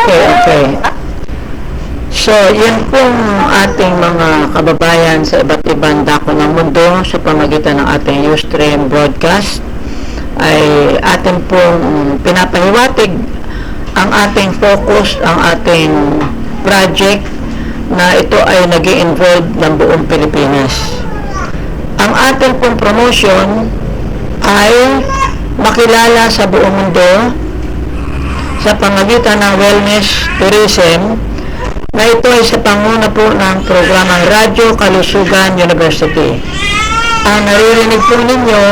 Okay. So, yun pong ating mga kababayan sa iba't ibang dako ng mundo sa pamagitan ng ating Ustream broadcast ay atin pong pinapahiwatig ang ating focus, ang ating project na ito ay nag-i-involve ng buong Pilipinas. Ang ating pong promotion ay makilala sa buong mundo sa pamagitan ng wellness tourism na ito ay sa panguna po ng programang Radyo Kalusugan University. Ang naririnig po ninyo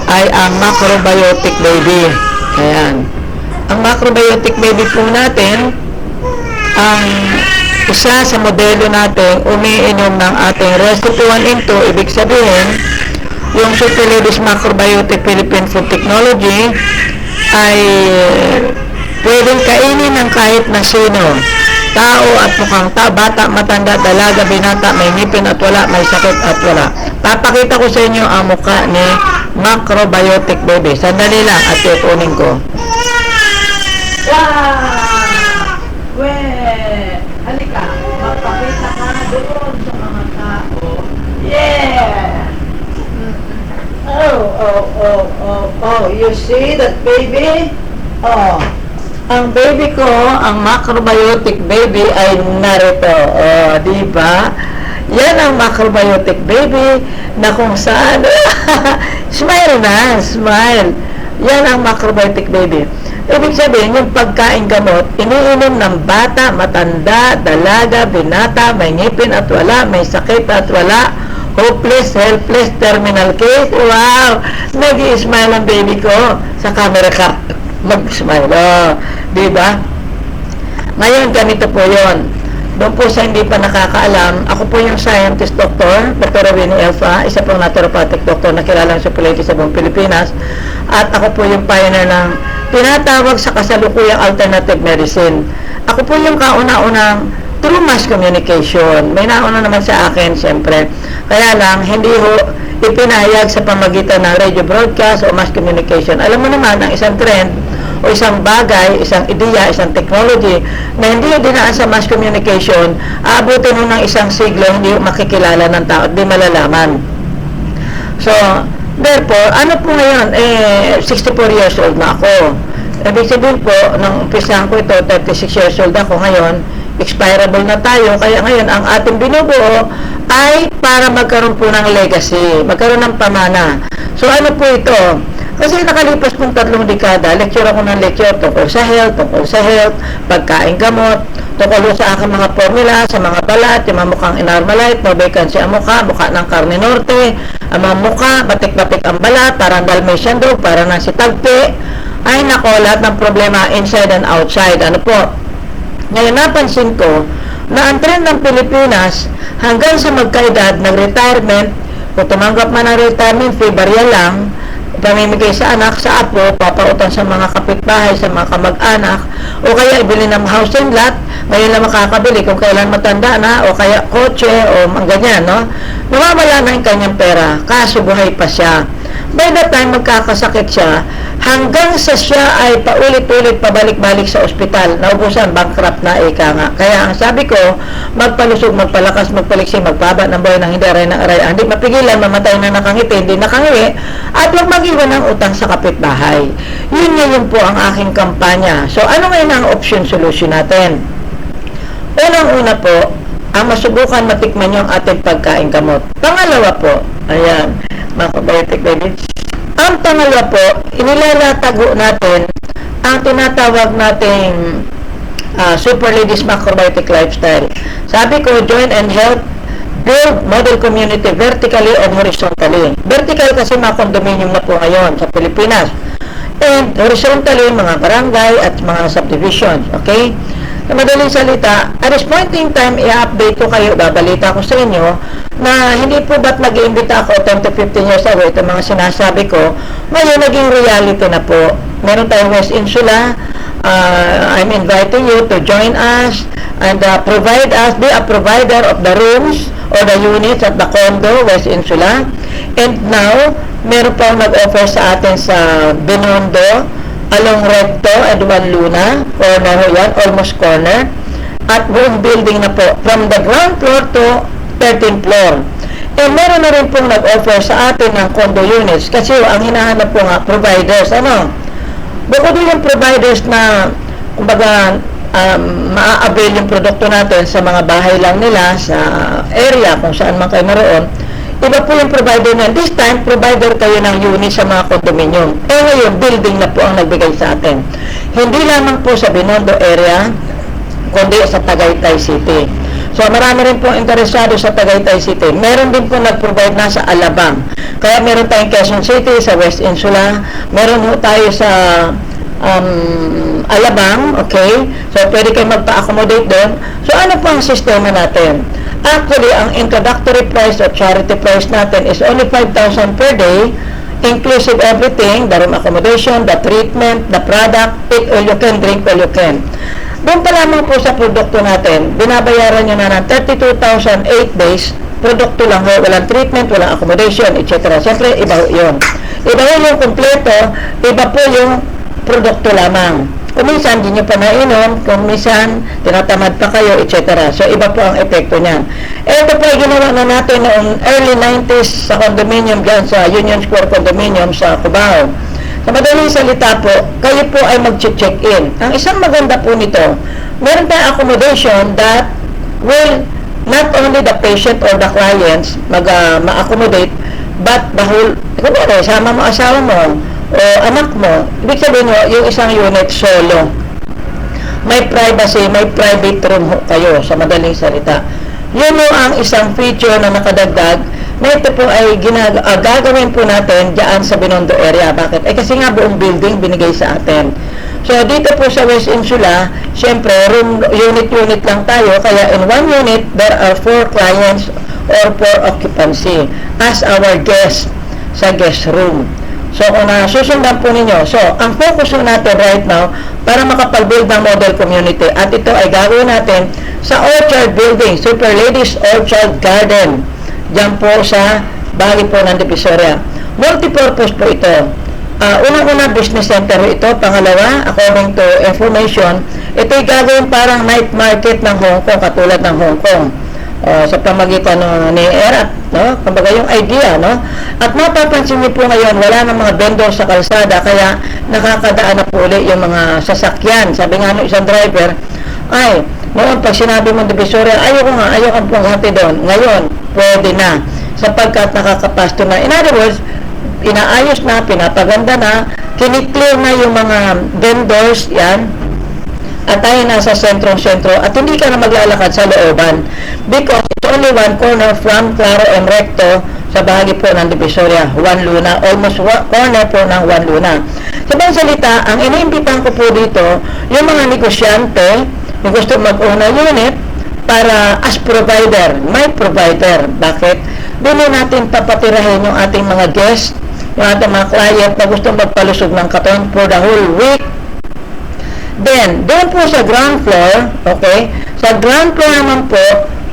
ay ang Macrobiotic Baby. Ayan. Ang Macrobiotic Baby po natin, ang isa sa modelo natin, umiinom ng ating Recipe 1 in 2, ibig sabihin, yung Super Ladies Macrobiotic Philippine Food Technology ay pwedeng kainin ng kahit na sino. Tao at mukhang tao, bata, matanda, dalaga, binata, may ngipin at wala, may sakit at wala. Papakita ko sa inyo ang mukha ni Macrobiotic Baby. Sandali lang at ipunin ko. Wow! Weh! Halika, magpakita ka na doon sa mga tao. Yeah! Oh, you see that baby? Oh. Ang baby ko, ang Macrobiotic Baby ay narito. O, di ba? Yan ang Macrobiotic Baby na kung saan smile na, smile. Yan ang Macrobiotic Baby. Ibig sabihin, yung pagkain gamot, iniinom ng bata, matanda, dalaga, binata, may ngipin at wala, may sakit at wala, hopeless, helpless, terminal case. Wow! Nag-i-smile ang baby ko sa camera ka. Mag-smile. Oh, diba? Ngayon, ganito po yon. Doon po sa hindi pa nakakaalam, ako po yung scientist doctor, Dr. Winnie Elfa, isa pong naturopathic doctor na kilalang supility sa buong Pilipinas. At ako po yung pioneer ng tinatawag sa kasalukuyang alternative medicine. Ako po yung kauna-unang through mass communication. May nauna naman sa akin, siyempre. Kaya lang, hindi ho ipinahayag sa pamagitan ng radio broadcast o mass communication. Alam mo naman, ang isang trend o isang bagay, isang ideya, isang technology na hindi dinaan sa mass communication, aabutin mo ng isang siglo, hindi makikilala ng tao, hindi malalaman. So, therefore, ano po ngayon? 64 years old na ako. Ibig sabihin po, nung umpisahan ko ito, 36 years old ako ngayon, expirable na tayo, kaya ngayon ang ating binubuo ay para magkaroon po ng legacy, magkaroon ng pamana. So ano po ito? Kasi nakalipas pong 3 dekada, lecture ako ng lecture tungkol sa health, pagkain gamot, tungkol sa aking mga formula, sa mga balat, yung mga mukhang inormalite, no vacancy ang mukha ng karne norte, ang mga mukha, batik-batik ang balat, parang Dalmatian dog, parang nasi tagpi. Ay nako, lahat ng problema inside and outside. Ano po? Ngayon napansin ko na ang trend ng Pilipinas hanggang sa magkaedad, nag-retirement, kung tumanggap man ng retirement fee, barya lang, pamimigay sa anak, sa apo, papautang sa mga kapitbahay, sa mga kamag-anak, o kaya ibili ng house and lot, ngayon lang makakabili kung kailan matanda na, o kaya kotse, o ganyan, no? Nawawala na yung kanyang pera, kaso buhay pa siya. By the time magkakasakit siya, hanggang sa siya ay paulit-ulit pabalik-balik sa ospital, naubusan, bankrupt na, ika nga. Kaya ang sabi ko, magpalusog, magpalakas, magpaliksi, magpaba ng buhay ng hindi aray ng aray. Hindi mapigilan, mamatay na nakangiti, hindi nakangiwi, at huwag mag-iwan ng utang sa kapitbahay. Yun po ang aking kampanya. So, ano ngayon ang option solution natin? Unang-una po, ang masubukan matikman yung ating pagkain gamot. Pangalawa po, ayan, Macrobiotic Baby. Ang pangalawa po, inilalatago natin ang tinatawag nating Super Ladies Macrobiotic Lifestyle. Sabi ko, join and help build model community vertically and horizontally. Vertical kasi mga condominium na po ngayon sa Pilipinas. And horizontally, mga barangay at mga subdivisions. Okay? Sa madaling salita, at this point in time, i-update ko kayo, babalita ko sa inyo, na hindi po ba't nag-iimbita ako 10 to 15 years ago, ito mga sinasabi ko, ngayon naging reality na po. Meron tayong West Insula, I'm inviting you to join us and provide us, be a provider of the rooms or the units at the condo, West Insula. And now, meron pang nag-offer sa atin sa Binondo, along Recto, Eduan Luna, corner ho yan, almost corner. At buong building na po, from the ground floor to 13th floor. And meron na rin pong nag-offer sa atin ng condo units kasi ang hinahanap po nga, providers. Ano? Bukod yung providers na, kumbaga, maa-avail yung produkto natin sa mga bahay lang nila, sa area kung saan man kayo naroon, iba po yung provider na. This time, provider kayo ng unit sa mga condominium. Ngayon, building na po ang nagbigay sa atin. Hindi lamang po sa Binondo area, kundi sa Tagaytay City. So, marami rin po interesado sa Tagaytay City. Meron din po nag-provide na sa Alabang. Kaya meron tayong Quezon City, sa West Insula. Meron po tayo sa Alabang, okay? So, pwede kayo magpa-accommodate doon. So, ano po ang sistema natin? Actually, ang introductory price or charity price natin is only 5,000 per day, inclusive everything, the room accommodation, the treatment, the product, eat all you can, drink all you can. Doon pa lamang po sa produkto natin, binabayaran nyo na ng 32,000 8 days, produkto lang ho, walang treatment, walang accommodation, etc. Siyempre, iba ho yun. Iba ho yung kompleto, iba po yung produkto lamang. Kung minsan, hindi nyo pa nainom, kung minsan, tinatamad pa kayo, etc. So, iba po ang epekto niyan. Ito po ay ginawa na natin noong early 90s sa condominium dyan sa Union Square Condominium sa Cubao. Sa madaling salita po, kayo po ay mag-check-in. Ang isang maganda po nito, meron tayong accommodation that will not only the patient or the clients ma-accommodate, but the whole, kung sama mo asawa mo, o anak mo, ibig sabihin mo, yung isang unit solo. May privacy, may private room kayo, sa madaling salita. Yun mo ang isang feature na nakadagdag na ito po ay gagawin po natin diyan sa Binondo area. Bakit? Kasi nga buong building binigay sa atin. So, dito po sa West Insula, syempre, room, unit lang tayo. Kaya in one unit, there are 4 clients or 4 occupancy as our guest sa guest room. So, kung nasusundan po ninyo, so, ang focus natin right now, para makapag-build ng model community, at ito ay gagawin natin sa Orchard Building, Super Ladies Orchard Garden, diyan po sa bahagi po ng Divisoria. Multipurpose po ito. Unang-una, business center ito. Pangalawa, according to information, ito ay gagawin parang night market ng Hong Kong, katulad ng Hong Kong. Sa pamagitan ni ERAT, no? Kumbaga yung idea, no? At mapapansin niyo po ngayon, wala ng mga vendor sa kalsada, kaya nakakadaan na po ulit yung mga sasakyan. Sabi nga ng isang driver, ay, noon pag sinabi mo Divisoria, ayoko pong hati doon. Ngayon, pwede na. Sapagkat nakakapasto na. In other words, inaayos na, pinapaganda na, kiniklear na yung mga vendors, yan, at tayo nasa sentro-sentro at hindi ka na maglalakad sa looban because it's only one corner from Claro and Recto sa bahagi po ng Divisoria, Juan Luna, almost corner po ng Juan Luna. Sa ibang salita, ang iniimbitan ko po dito, yung mga negosyante yung gusto mag-own ng unit para as provider, my provider. Bakit? Doon natin papatirahin yung ating mga guests, yung ating mga client na gusto magpalusog ng katon for the whole week. Then, doon po sa ground floor, okay, sa ground floor naman po,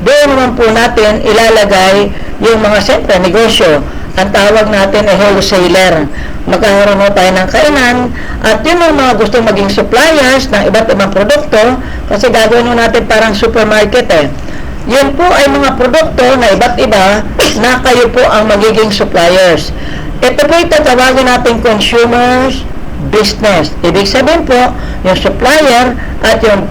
doon naman po natin ilalagay yung mga siyempre negosyo. Ang tawag natin ay wholesaler. Magkakaroon tayo ng kainan at yun ang mga gusto maging suppliers ng iba't ibang produkto kasi gagawin natin parang supermarket eh. Yun po ay mga produkto na iba't iba na kayo po ang magiging suppliers. Ito po itatawagin natin consumers business. Ibig sabihin po, yung supplier at yung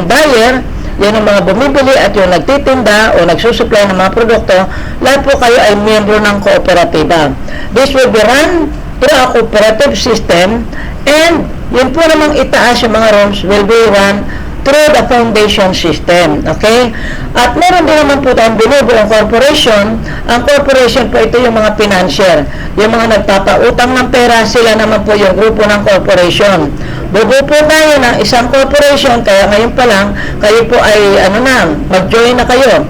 buyer, yun ang mga bumibili at yung nagtitinda o nagsusupply ng mga produkto, lahat po kayo ay miyembro ng kooperatiba. This will be run through a cooperative system and yun po namang itaas yung mga rooms will be run through the foundation system. Okay? At meron din naman po tayong binubuong corporation. Ang corporation po ito yung mga financier. Yung mga nagpapautang ng pera, sila naman po yung grupo ng corporation. Bubuo po tayo ng isang corporation, kaya ngayon pa lang, kayo po ay mag-join na kayo.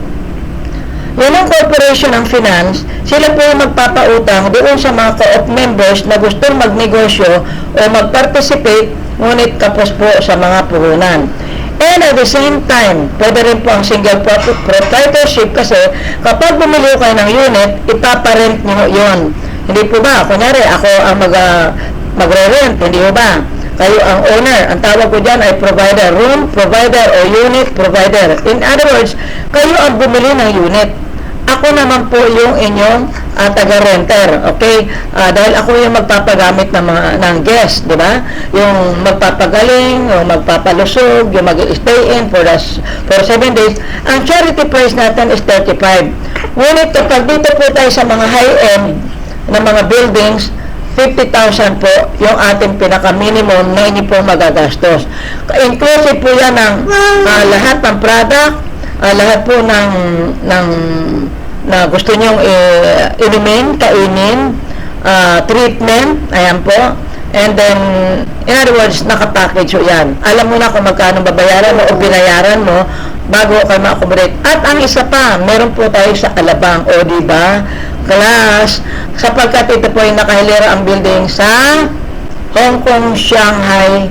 Yan ang corporation ng finance, sila po yung magpapautang doon sa mga co-op members na gustong magnegosyo o mag-participate, ngunit kapos po sa mga puhunan. And at the same time, pwede rin po ang single proprietorship kasi kapag bumili kayo ng unit, ipaparent nyo yun. Hindi po ba? Kunyari, ako ang magre-rent, hindi ba? Kayo ang owner. Ang tawag ko dyan ay provider, room provider o unit provider. In other words, kayo ang bumili ng unit. Ako naman po yung inyong taga-renter, okay? Dahil ako yung magpapagamit ng guest, di ba? Yung magpapagaling, yung magpapalusog, yung mag-stay in for 7 days. Ang charity price natin is 35. Ngunit kapag dito po tayo sa mga high-end na mga buildings, 50,000 po yung ating pinaka-minimum na hindi po magagastos. Inclusive po yan ng lahat ng product, lahat po ng na gusto nyong inumin, kainin, treatment, ayan po. And then, in other words, nakapackage po yan. Alam mo na kung magkano babayaran mo o binayaran mo bago kayo ma-accommodate. At ang isa pa, meron po tayo sa Alabang, o diba? Class, sapagkat ito po yung nakahilera ang building sa Hong Kong Shanghai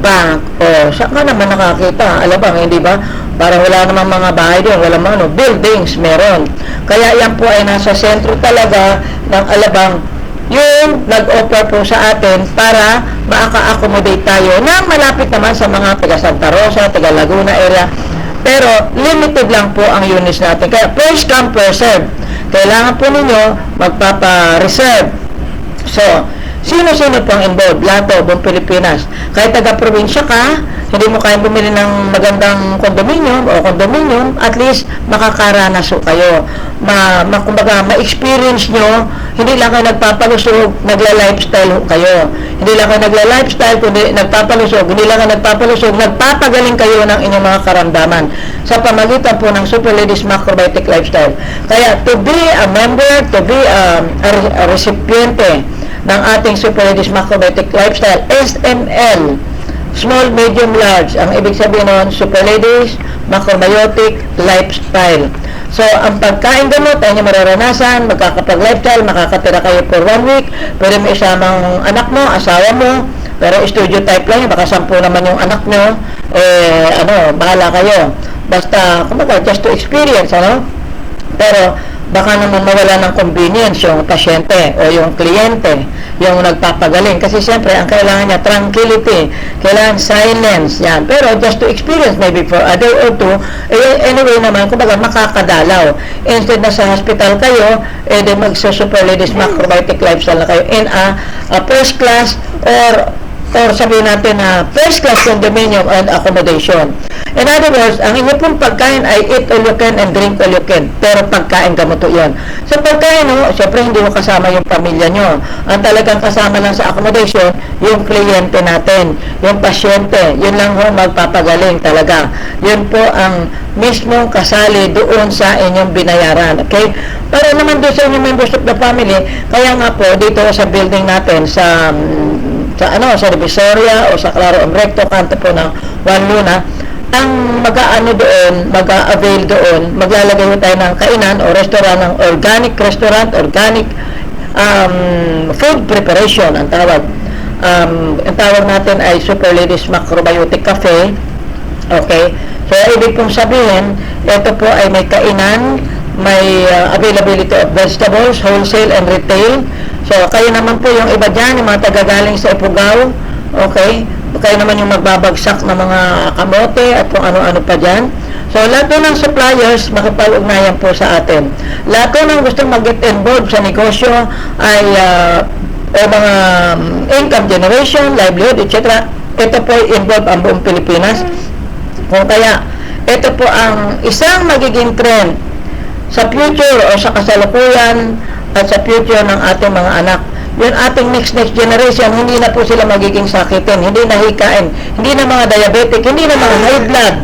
Bank. O, saan ka naman nakakita? Alabang, hindi ba? Parang wala namang mga bahay doon, wala mga buildings, meron. Kaya yan po ay nasa sentro talaga ng Alabang, yung nag-offer po sa atin para maka-accommodate tayo na malapit naman sa mga taga Santa Rosa, taga Laguna area. Pero limited lang po ang units natin. Kaya first come, first serve. Kailangan po ninyo magpapa-reserve. So, sino-sino pong involved? Lahat buong Pilipinas. Kahit taga-probinsya ka, hindi mo kaya bumili ng magandang condominium o condominium, at least makakaranas kayo. Kumbaga, ma-experience nyo, hindi lang kayo nagpapalusog, nagla-lifestyle kayo. Hindi lang kayo nagla-lifestyle, kundi nagpapalusog, hindi lang kayo nagpapalusog, nagpapagaling kayo ng inyong mga karamdaman sa pamagitan po ng Super Ladies Macrobiotic Lifestyle. Kaya, to be a member, to be a recipiente ng ating Super Ladies Macrobiotic Lifestyle, SML, small, medium, large. Ang ibig sabihin nun, Super Ladies Macrobiotic Lifestyle. So, ang pagkain gamot ay niyo mararanasan, magkakapag-lifestyle, makakatira kayo for 1 week, pwede mo isamang anak mo, asawa mo, pero studio type lang yun, baka 10 naman yung anak nyo, bahala kayo. Basta, kumbaga, just to experience, Pero, baka naman mawala ng convenience yung pasyente o yung kliyente, yung nagpapagaling. Kasi siyempre, ang kailangan niya, tranquility, kailangan silence, yan. Pero just to experience, maybe for a day or two, anyway naman, kumbaga makakadalaw. Instead na sa hospital kayo, di magsa-Super Ladies Macrobiotic Lifestyle na kayo in a first class or sabihin natin na first class condominium and accommodation. In other words, ang inyong pong pagkain ay eat all you can and drink all you can. Pero pagkain gamot yun. Sa pagkain, syempre hindi mo kasama yung pamilya nyo. Ang talagang kasama lang sa accommodation, yung kliyente natin, yung pasyente, yun lang magpapagaling talaga. Yun po ang mismong kasali doon sa inyong binayaran. Okay? Para naman doon sa inyong members of the family, kaya nga po, dito sa building natin, sa Divisoria o sa Claro Recto, kanto po ng Juan Luna, ang mag-avail doon, maglalagay tayo ng kainan o restaurant, ng organic restaurant, organic food preparation, ang tawag. Ang tawag natin ay Super Ladies Macrobiotic Cafe. Okay? So, ibig pong sabihin, ito po ay may kainan, may availability of vegetables, wholesale and retail. So, kayo naman po yung iba dyan, yung mga tagagaling sa Ifugao, okay? Kayo naman yung magbabagsak ng mga kamote at kung ano-ano pa dyan. So, lahat ng suppliers, makipag-ugnayan po sa atin. Lahat ng gustong mag-get involved sa negosyo ay mga income generation, livelihood, etc. Ito po involved ang buong Pilipinas. Kung kaya, ito po ang isang magiging trend sa future o sa kasalukuyan at sa future ng ating mga anak. Yung ating next generation, hindi na po sila magiging sakitin, hindi na hikain, hindi na mga diabetic, hindi na mga high blood.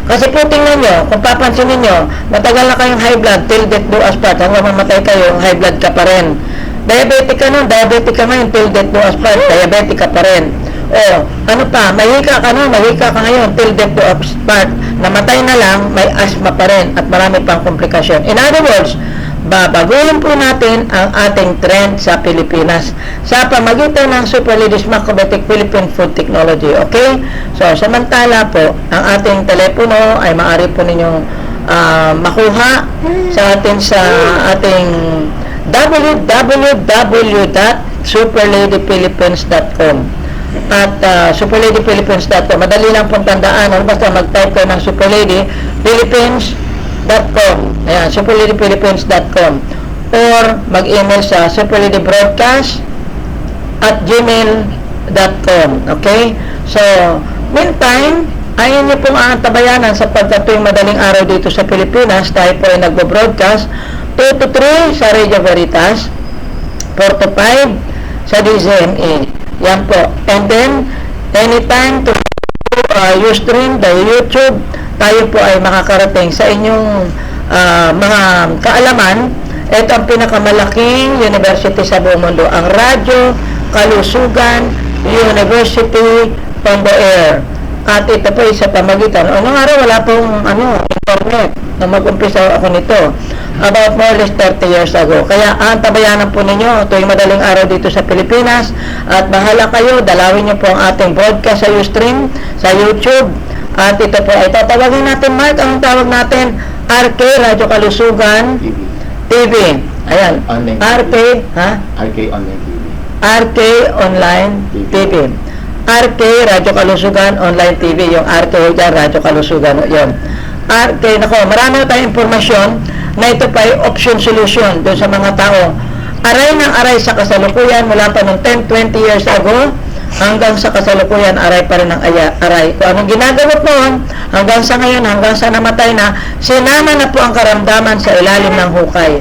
Kasi po tingnan nyo, kung papansin niyo, matagal na kayong high blood, till death do us part, hanggang mamatay kayo, high blood ka pa rin. Diabetic ka nun, diabetic ka ngayon, till death do us part, diabetic ka pa rin. O, ano pa, mahika ka ngayon, till death do us part, namatay na lang, may asthma pa rin, at marami pang komplikasyon. In other words, babaguhin po natin ang ating trend sa Pilipinas sa pamagitan ng Super Ladies Macrobiotic Philippine Food Technology. Okay? So, samantala po, ang ating telepono ay maaari po ninyong makuha sa ating www.philippines.com superladyphilippines.com. At superladyphilippines.com. Madali lang pong tandaan. Basta mag-type kayo ng superladyphilippines.com. Ayan, superladyphilippines.com. Or mag-email sa superladybroadcast@gmail.com. Okay? So, meantime, ayun niyo pong aantabayanan sapagkat tuwing madaling araw dito sa Pilipinas, tayo po ay nagbo-broadcast 2 to 3 sa Radio Veritas, 4 to 5 sa DZME. Yan po. And then, anytime to Ustream, the YouTube, tayo po ay makakarating sa inyong mga kaalaman. Ito ang pinakamalaking university sa buong mundo, ang Radyo Kalusugan University on the Air. At ito po sa pamagitan. Noong araw wala pong internet na mag-umpisa ako nito. About more or less 30 years ago. Kaya antabayanan po ninyo tuwing madaling araw dito sa Pilipinas. At bahala kayo, dalawin niyo po ang ating broadcast sa Ustream, sa YouTube. At ito po ay tatawagin natin, Mark, ang tawag natin, RK, Radyo Kalusugan TV. Ayan. Online RK, ha? RK Online TV. RK Online TV. RK, Radyo Kalusugan Online TV. Yung RK dyan, Radyo Kalusugan. Yun. RK, nako, marami na tayong impormasyon na ito pa ay option solution doon sa mga tao. Aray ng aray sa kasalukuyan mula pa noong 10-20 years ago hanggang sa kasalukuyan, aray pa rin ng aray. Kung anong ginagawa noon, hanggang sa ngayon, hanggang sa namatay na, sinama na po ang karamdaman sa ilalim ng hukay.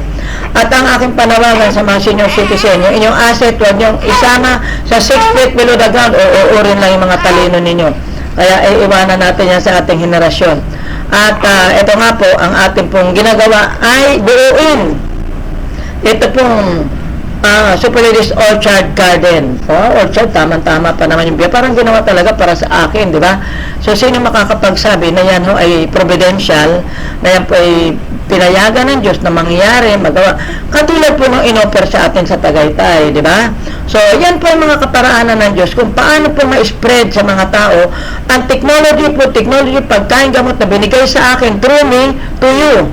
At ang aking panawagan sa mga senior citizen, yung inyong asset, huwag niyong isama sa 6 feet below the ground o uurin lang yung mga talino ninyo. Kaya iwanan natin yan sa ating henerasyon. At ito nga po, ang ating pong ginagawa ay buuin. Ito pong Superlady's Orchard Garden. Orchard, tama-tama pa naman yung biya. Parang ginawa talaga para sa akin, di ba? So, sino makakapagsabi na yan ay providential, na yan po ay pinayagan ng Diyos na mangyayari, magawa. Katulad po nung inoffer sa atin sa Tagaytay, di ba? So, yan po yung mga kaparaanan ng Diyos kung paano po ma-spread sa mga tao ang technology, pagkain, gamot na binigay sa akin through me to you.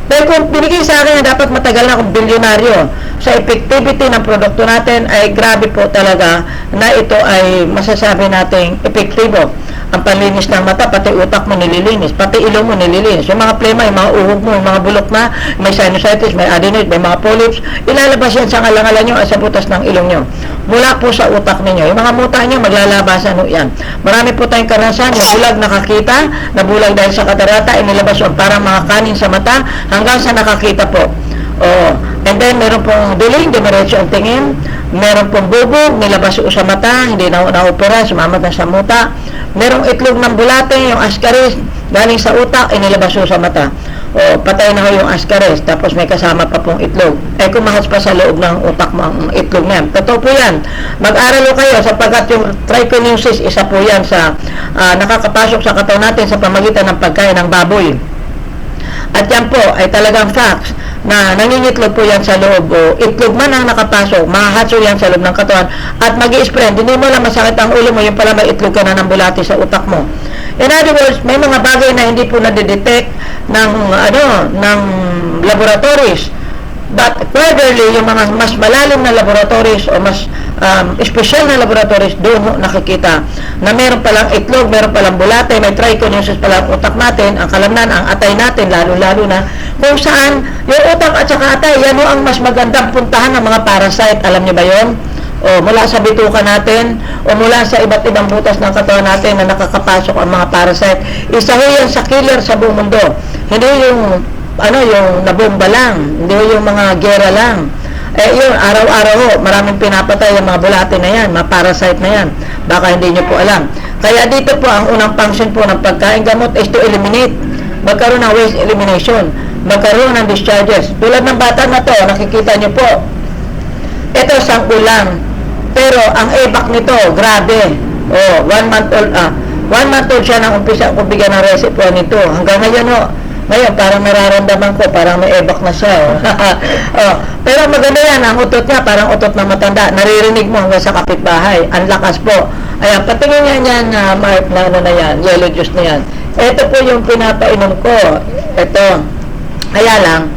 Dahil kung binigay sa akin na dapat matagal na akong bilyonaryo, sa effectivity ng produkto natin ay grabe po talaga na ito ay masasabi nating epektibo. Ang panlinis ng mata, pati utak mo nililinis, pati ilong mo nililinis. Yung mga plema, yung mga uhog mo, yung mga bulok na, may sinusitis, may adenoid, may mga polyps, ilalabas yan sa ngalangalan nyo at sa butas ng ilong nyo. Mula po sa utak ninyo. Yung mga muta nyo, maglalabasan yan. Marami po tayong karanasan, yung bulag nakakita, nabulag dahil sa katarata, inilabas yung parang mga kanin sa mata, hanggang sa nakakita po. And then meron pong diling, dumiretso ang tingin, meron pong bubog, nilabas sa mata, hindi na opera, sumamat na sa muta. Merong itlog ng bulate, yung ascaris, galing sa utak, inilabas sa mata. Patay na ho yung ascaris, tapos may kasama pa pong itlog. Kumahas pa sa loob ng utak mo ang itlog niyan. Totoo po yan. Mag-aral ho kayo sapagkat yung trichinosis, isa po yan sa nakakapasok sa katawan natin sa pamagitan ng pagkain ng baboy. At yan po ay talagang facts na nangingitlog po yan sa loob o itlog man ang nakapasok, mahahatso yan sa loob ng katawan at mag-i-spread. Hindi mo lang masakit ang ulo mo, yung pala may itlog ka na ng bulati sa utak mo. In other words, may mga bagay na hindi po nadidetect ng laboratories. But cleverly, yung mga mas malalim na laboratories o mas special na laboratories, doon nakikita na meron palang itlog, meron palang bulate, may trichinosis pala ang utak natin, ang kalamnan, ang atay natin, lalo-lalo na kung saan yung utak at saka atay, yan ang mas magandang puntahan ng mga parasite. Alam niyo ba yun? Mula sa bituka natin o mula sa iba't ibang butas ng katawan natin na nakakapasok ang mga parasite. Isa ho yan sa killer sa buong mundo. Hindi yung yung nabomba lang, hindi yung mga gera lang. Yun, araw-araw ho, maraming pinapatay yung mga bulate na yan, mga parasite na yan. Baka hindi nyo po alam. Kaya dito po, ang unang function po ng pagkain gamot is to eliminate. Magkaroon ng waste elimination. Magkaroon ng discharges. Tulad ng bata na to, nakikita nyo po. Ito, sangkul lang. Pero, ang ebak nito, grabe. 1 month old, 1 month old siya nang umpisa kung bigyan ng recipe nito. Hanggang ngayon ho, ngayon, parang nararamdaman ko, parang may ebak na siya. Pero maganda yan, ang utot niya, parang utot na matanda. Naririnig mo hanggang sa kapitbahay. Ang lakas po. Ayan, patingin niya yan, Mark, na na yan, yellow juice na yan. Ito po yung pinapainom ko. Ito. Kaya lang,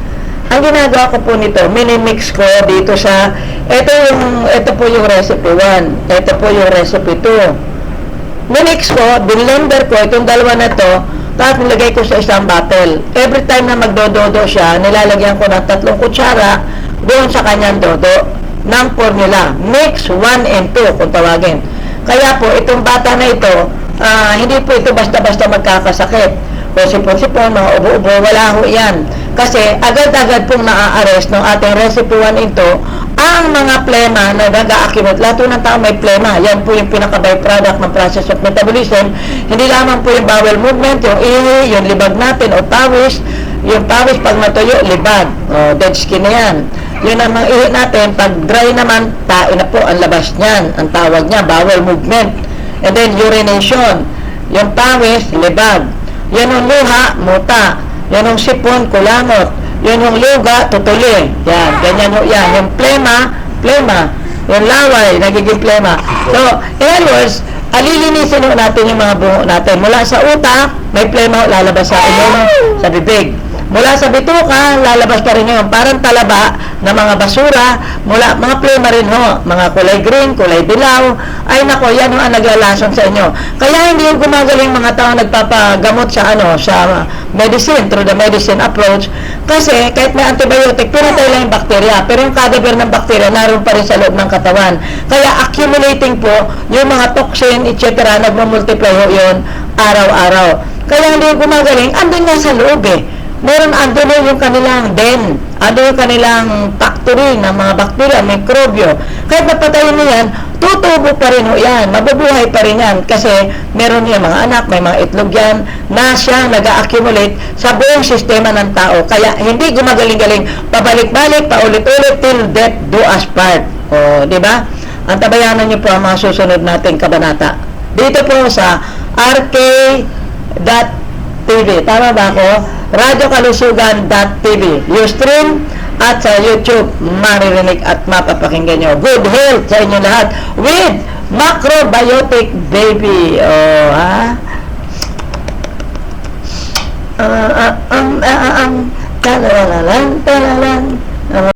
ang ginagawa ko po nito, minimix ko dito sa Ito po yung recipe 1. Ito po yung recipe 2. Minix ko, binlender ko itong dalawa na to, tapos nilagay ko sa isang bottle. Every time na magdododo siya, nilalagyan ko ng 3 kutsara doon sa kanyang dodo ng formula. Mix 1 and 2 kung tawagin. Kaya po, itong bata na ito, hindi po ito basta-basta magkakasakit. Kung sipon-sipon, mga ubo-ubo, wala ho yan. Kasi agad-agad pong naa-arrest ng ating recipe 1 and 2 ang mga plema na nag-a-accumulate. Lahat ng tao may plema. Yan po yung pinaka-byproduct ng process of metabolism. Hindi lamang po yung bowel movement, yung ihi, yung libag natin o pawis. Yung pawis pag natuyo, libag. O, dead skin na yan. Yun ang mga ihi natin. Pag dry naman, tae na po ang labas niyan. Ang tawag niya, bowel movement. And then urination. Yung pawis, libag. Yan yung luha, muta. Yan yung sipon, kulangot. Yan yung luga, tutuli. Yan, ganyan yung yan. Yung plema. Yung laway, nagiging plema. So, in other words, alilinisin natin yung mga bungo natin. Mula sa utak, may plema lalabas sa ilong, sa bibig. Mula sa bituka, lalabas pa rin yun. Parang talaba na mga basura, mula mga plema rin ho, mga kulay green, kulay dilaw. Ay nako, yan ang naglalason sa inyo. Kaya hindi yung gumagaling mga tao nagpapagamot sa sa medicine, through the medicine approach. Kasi kahit may antibiotic, pinatay lang yung bakterya. Pero yung cadaver ng bakterya, naroon pa rin sa loob ng katawan. Kaya accumulating po yung mga toxin, etc. Nagmamultiply ho yun araw-araw. Kaya hindi yung gumagaling, andun nga sa loob meron andun yung kanilang den, andun yung kanilang factory ng mga bakterya, mikrobyo. Kahit napatayin mo yan, tutubo pa rin yan, mabubuhay pa rin yan kasi meron yan mga anak, may mga itlog yan na siya nag-accumulate sa buong sistema ng tao. Kaya hindi gumagaling-galing, pabalik-balik, paulit-ulit till death do us part. O, di ba? Antabayanan niyo po ang mga susunod nating kabanata. Dito po sa RK.TV. Tama ba ako? radyokalusugan.tv, Ustream at sa YouTube, maririnig at mapapakinggan nyo. Good health sa inyo lahat with Macrobiotic Baby. Oh, ha? Talalalan, talalan.